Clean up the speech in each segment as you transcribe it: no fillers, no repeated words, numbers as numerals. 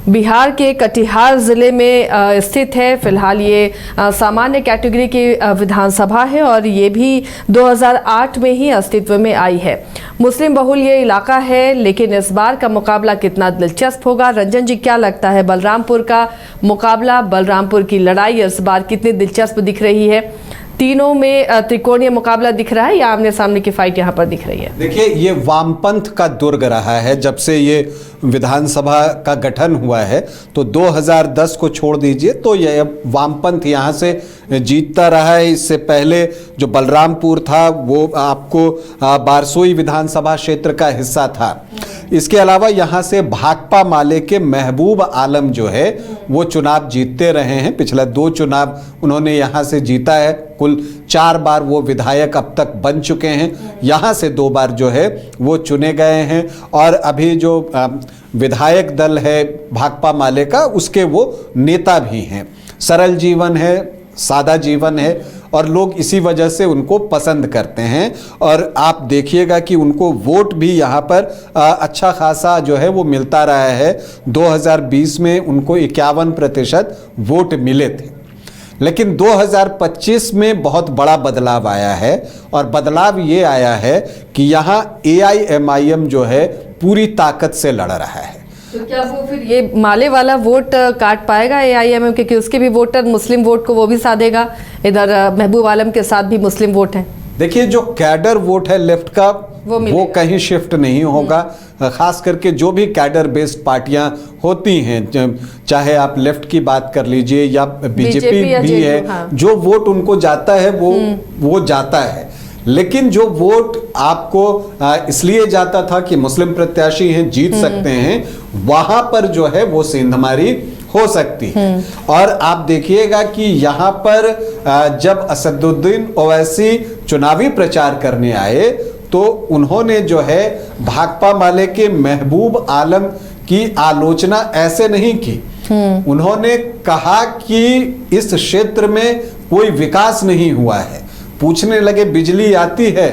बिहार के कटिहार जिले में स्थित है। फिलहाल ये सामान्य कैटेगरी की विधानसभा है और ये भी 2008 में ही अस्तित्व में आई है। मुस्लिम बहुल ये इलाका है, लेकिन इस बार का मुकाबला कितना दिलचस्प होगा? रंजन जी, क्या लगता है बलरामपुर का मुकाबला, बलरामपुर की लड़ाई इस बार कितनी दिलचस्प दिख रही है? तीनों में त्रिकोणीय मुकाबला दिख रहा है या आमने सामने की फाइट यहाँ पर दिख रही है? देखिए, ये वामपंथ का दुर्ग रहा है जब से ये विधानसभा का गठन हुआ है। तो 2010 को छोड़ दीजिए तो ये वामपंथ यहाँ से जीतता रहा है। इससे पहले जो बलरामपुर था वो आपको बारसोई विधानसभा क्षेत्र का हिस्सा था। इसके अलावा यहाँ से भाकपा माले के महबूब आलम जो है वो चुनाव जीतते रहे हैं। पिछले 2 चुनाव उन्होंने यहाँ से जीता है। कुल 4 बार वो विधायक अब तक बन चुके हैं। यहाँ से 2 बार जो है वो चुने गए हैं और अभी जो विधायक दल है भाकपा माले का, उसके वो नेता भी हैं। सरल जीवन है, सादा जीवन है और लोग इसी वजह से उनको पसंद करते हैं। और आप देखिएगा कि उनको वोट भी यहाँ पर अच्छा खासा जो है वो मिलता रहा है। 2020 में उनको 51% वोट मिले थे, लेकिन 2025 में बहुत बड़ा बदलाव आया है और बदलाव ये आया है कि यहाँ AIMIM जो है पूरी ताकत से लड़ रहा है। तो क्या वो फिर ये माले वाला वोट काट पाएगा AIMIM, क्योंकि उसके भी वोटर मुस्लिम वोट को वो भी साधेगा? इधर महबूब आलम के साथ भी मुस्लिम वोट है। देखिए, जो कैडर वोट है लेफ्ट का वो कहीं शिफ्ट नहीं होगा। खास करके जो भी कैडर बेस्ड पार्टियां होती हैं, चाहे आप लेफ्ट की बात कर लीजिए या बीजेपी भी है, हाँ। जो वोट उनको जाता है वो जाता है। लेकिन जो वोट आपको इसलिए जाता था कि मुस्लिम प्रत्याशी हैं, जीत सकते हैं, वहां पर जो है वो सेंधमारी हो सकती है। और आप देखिएगा कि यहाँ पर जब असदुद्दीन ओवैसी चुनावी प्रचार करने आए तो उन्होंने जो है भाकपा माले के महबूब आलम की आलोचना ऐसे नहीं की। उन्होंने कहा कि इस क्षेत्र में कोई विकास नहीं हुआ है। पूछने लगे बिजली आती है,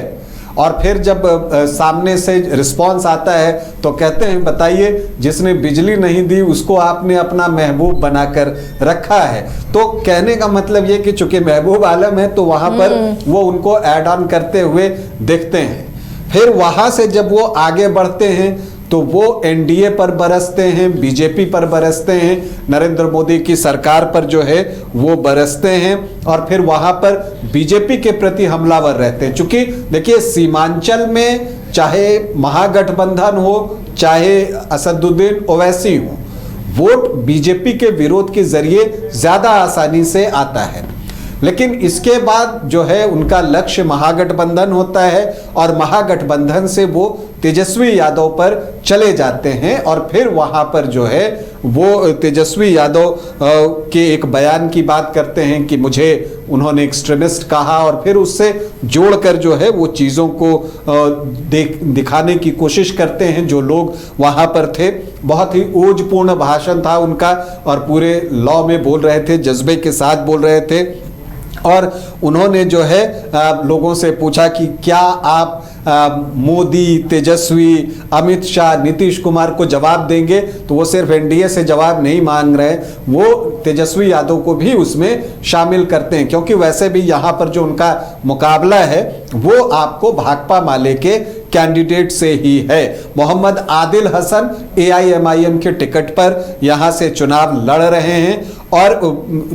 और फिर जब सामने से रिस्पांस आता है तो कहते हैं बताइए, जिसने बिजली नहीं दी उसको आपने अपना महबूब बनाकर रखा है। तो कहने का मतलब ये कि चूंकि महबूब आलम है तो वहां पर वो उनको ऐड ऑन करते हुए देखते हैं। फिर वहां से जब वो आगे बढ़ते हैं तो वो NDA पर बरसते हैं, बीजेपी पर बरसते हैं, नरेंद्र मोदी की सरकार पर जो है वो बरसते हैं और फिर वहां पर बीजेपी के प्रति हमलावर रहते हैं। चूंकि देखिए, सीमांचल में चाहे महागठबंधन हो चाहे असदुद्दीन ओवैसी हो, वोट बीजेपी के विरोध के जरिए ज्यादा आसानी से आता है। लेकिन इसके बाद जो है उनका लक्ष्य महागठबंधन होता है और महागठबंधन से वो तेजस्वी यादव पर चले जाते हैं और फिर वहां पर जो है वो तेजस्वी यादव के एक बयान की बात करते हैं कि मुझे उन्होंने एक्सट्रीमिस्ट कहा और फिर उससे जोड़कर जो है वो चीज़ों को दिखाने की कोशिश करते हैं। जो लोग वहां पर थे, बहुत ही ओजपूर्ण भाषण था उनका और पूरे लॉ में बोल रहे थे, जज्बे के साथ बोल रहे थे। और उन्होंने जो है लोगों से पूछा कि क्या आप मोदी, तेजस्वी, अमित शाह, नीतीश कुमार को जवाब देंगे? तो वो सिर्फ NDA से जवाब नहीं मांग रहे, वो तेजस्वी यादव को भी उसमें शामिल करते हैं, क्योंकि वैसे भी यहाँ पर जो उनका मुकाबला है वो आपको भाकपा माले के कैंडिडेट से ही है। मोहम्मद आदिल हसन AIMIM के टिकट पर यहाँ से चुनाव लड़ रहे हैं और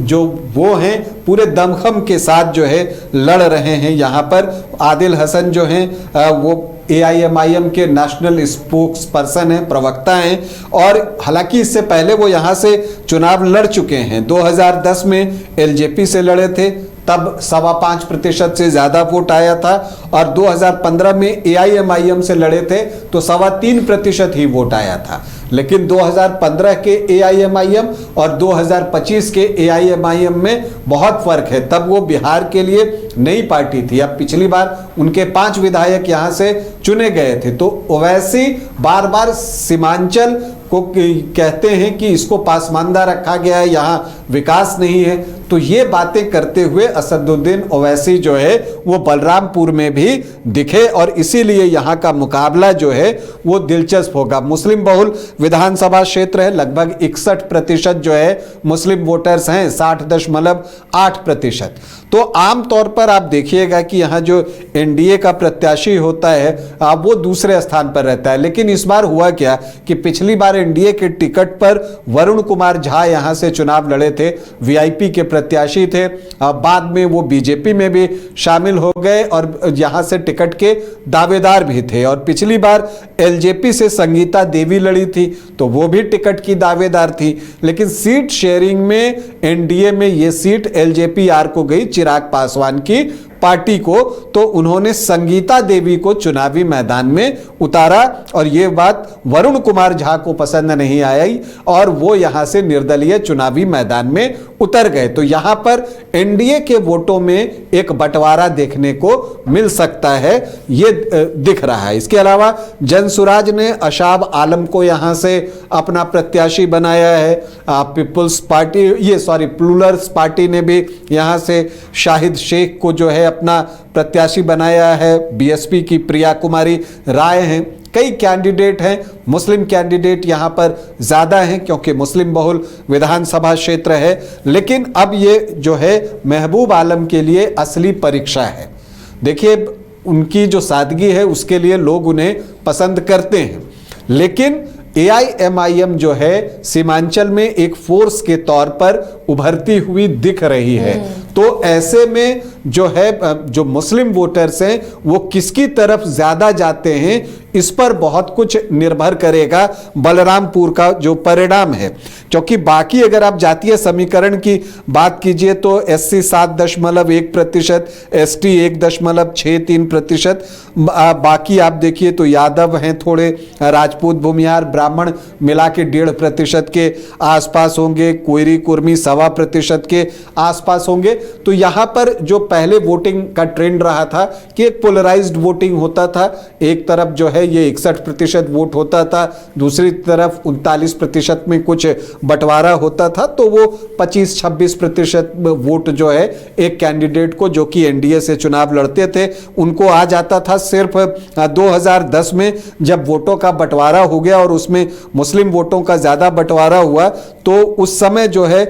जो वो हैं पूरे दमखम के साथ जो है लड़ रहे हैं। यहाँ पर आदिल हसन जो हैं वो AIMIM के नेशनल स्पोक्स पर्सन हैं, प्रवक्ता हैं और हालांकि इससे पहले वो यहाँ से चुनाव लड़ चुके हैं। 2010 में LJP से लड़े थे, तब 5.25% से ज्यादा वोट आया था और 2015 में AIMIM से लड़े थे तो 3.25% ही वोट आया था। लेकिन 2015 के AIMIM और 2025 के AIMIM में बहुत फर्क है। तब वो बिहार के लिए नई पार्टी थी, अब पिछली बार उनके 5 विधायक यहाँ से चुने गए थे। तो ओवैसी बार बार सीमांचल को कहते हैं कि इसको पासमानदा रखा गया है, यहाँ विकास नहीं है। तो ये बातें करते हुए असदुद्दीन ओवैसी जो है वो बलरामपुर में भी दिखे और इसीलिए यहाँ का मुकाबला जो है वो दिलचस्प होगा। मुस्लिम बहुल विधानसभा क्षेत्र है, लगभग 61% जो है मुस्लिम वोटर्स हैं, 60.8%। तो आमतौर पर आप देखिएगा कि यहाँ जो एनडीए का प्रत्याशी होता है वो दूसरे स्थान पर रहता है। लेकिन इस बार हुआ क्या कि पिछली बार एनडीए के टिकट पर वरुण कुमार झा यहाँ से चुनाव लड़े थे, वीआईपी के प्रत्याशी थे। बाद में वो बीजेपी में भी शामिल हो गए और यहाँ से टिकट के दावेदार भी थे। और पिछली बार एलजेपी से संगीता देवी लड़ी थी तो वो भी टिकट की दावेदार थी। लेकिन सीट शेयरिंग में एनडीए में ये सीट एलजेपी आर को गई, चिराग पासवान की पार्टी को। तो उन्होंने संगीता देवी को चुनावी मैदान में उतारा और यह बात वरुण कुमार झा को पसंद नहीं आई और वो यहां से निर्दलीय चुनावी मैदान में उतर गए। तो यहां पर एनडीए के वोटों में एक बंटवारा देखने को मिल सकता है, ये दिख रहा है। इसके अलावा जनसुराज ने अशाब आलम को यहां से अपना प्रत्याशी बनाया है। पीपुल्स पार्टी प्लूरल्स पार्टी ने भी यहां से शाहिद शेख को जो है अपना प्रत्याशी बनाया है। बीएसपी की प्रिया कुमारी राय हैं। कई कैंडिडेट हैं, मुस्लिम कैंडिडेट यहां पर ज्यादा हैं क्योंकि मुस्लिम बहुल विधानसभा क्षेत्र है। लेकिन अब ये जो है महबूब आलम के लिए असली परीक्षा है। देखिए उनकी जो सादगी है उसके लिए लोग उन्हें पसंद करते हैं, लेकिन एआईएमआईएम जो है सीमांचल में एक फोर्स के तौर पर उभरती हुई दिख रही है। तो ऐसे में जो है जो मुस्लिम वोटर्स हैं वो किसकी तरफ ज्यादा जाते हैं इस पर बहुत कुछ निर्भर करेगा बलरामपुर का जो परिणाम है। क्योंकि बाकी अगर आप जातीय समीकरण की बात कीजिए तो एससी 7.1%, एसटी 1.63%, बाकी आप देखिए तो यादव हैं थोड़े, राजपूत भूमिहार ब्राह्मण मिला के 1.5% के आसपास होंगे, कोयरी कुर्मी 1.25% के आसपास होंगे। तो यहां पर जो पहले वोटिंग का ट्रेंड रहा था कि एक पोलराइज्ड वोटिंग होता था, एक तरफ जो है ये 61% वोट होता था, दूसरी तरफ 39% में कुछ बंटवारा होता था। तो वो 25-26% वोट जो है एक कैंडिडेट को जो कि एनडीए से चुनाव लड़ते थे उनको आ जाता था। सिर्फ 2010 में जब वोटों का बंटवारा हो गया और उसमें मुस्लिम वोटों का ज्यादा बंटवारा हुआ तो उस समय जो है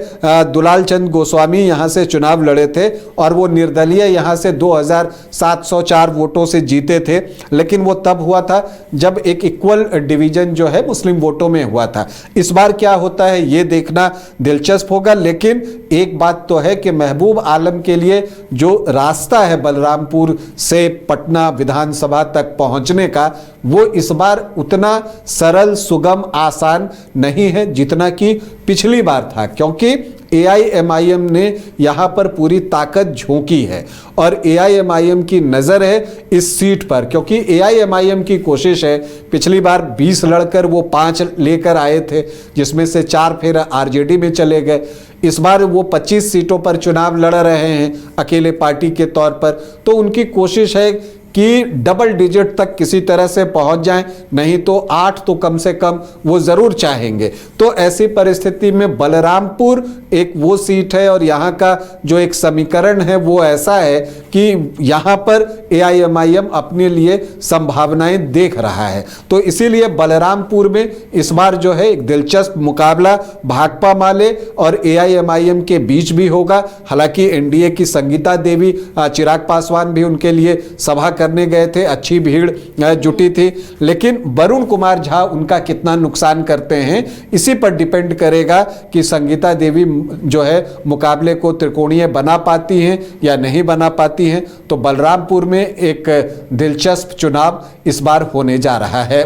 दुलाल चंद गोस्वामी यहां से चुनाव लड़े थे और वो निर्दलीय यहां से 2704 वोटों से जीते थे। लेकिन वो तब हुआ था जब एक इक्वल डिवीजन जो है मुस्लिम वोटों में हुआ था। इस बार क्या होता है ये देखना दिलचस्प होगा। लेकिन एक बात तो है कि महबूब आलम के लिए जो रास्ता है बलरामपुर से पटना विधानसभा तक पहुंचने का वो इस बार उतना सरल, सुगम, आसान नहीं है जितना कि पिछली बार था। क्योंकि एआईएमआईएम ने यहां पर पूरी ताकत झोंकी है और एआईएमआईएम की नजर है इस सीट पर। क्योंकि एआईएमआईएम की कोशिश है, पिछली बार 20 लड़कर वो 5 लेकर आए थे जिसमें से 4 फिर आरजेडी में चले गए। इस बार वो 25 सीटों पर चुनाव लड़ रहे हैं अकेले पार्टी के तौर पर। तो उनकी कोशिश है कि डबल डिजिट तक किसी तरह से पहुंच जाएं, नहीं तो 8 तो कम से कम वो जरूर चाहेंगे। तो ऐसी परिस्थिति में बलरामपुर एक वो सीट है और यहां का जो एक समीकरण है वो ऐसा है कि यहां पर एआईएमआईएम अपने लिए संभावनाएं देख रहा है। तो इसीलिए बलरामपुर में इस बार जो है एक दिलचस्प मुकाबला भाकपा माले और एआईएमआईएम के बीच भी होगा। हालांकि एनडीए की संगीता देवी, चिराग पासवान भी उनके लिए सभा करने गए थे, अच्छी भीड़ जुटी थी। लेकिन वरुण कुमार झा उनका कितना नुकसान करते हैं इसी पर डिपेंड करेगा कि संगीता देवी जो है मुकाबले को त्रिकोणीय बना पाती हैं या नहीं बना पाती हैं। तो बलरामपुर में एक दिलचस्प चुनाव इस बार होने जा रहा है।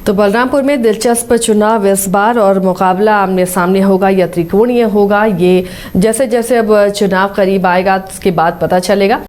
तो बलरामपुर में दिलचस्प चुनाव इस बार और मुकाबला आमने सामने होगा या त्रिकोणीय होगा, ये जैसे जैसे अब चुनाव करीब आएगा उसके बाद पता चलेगा।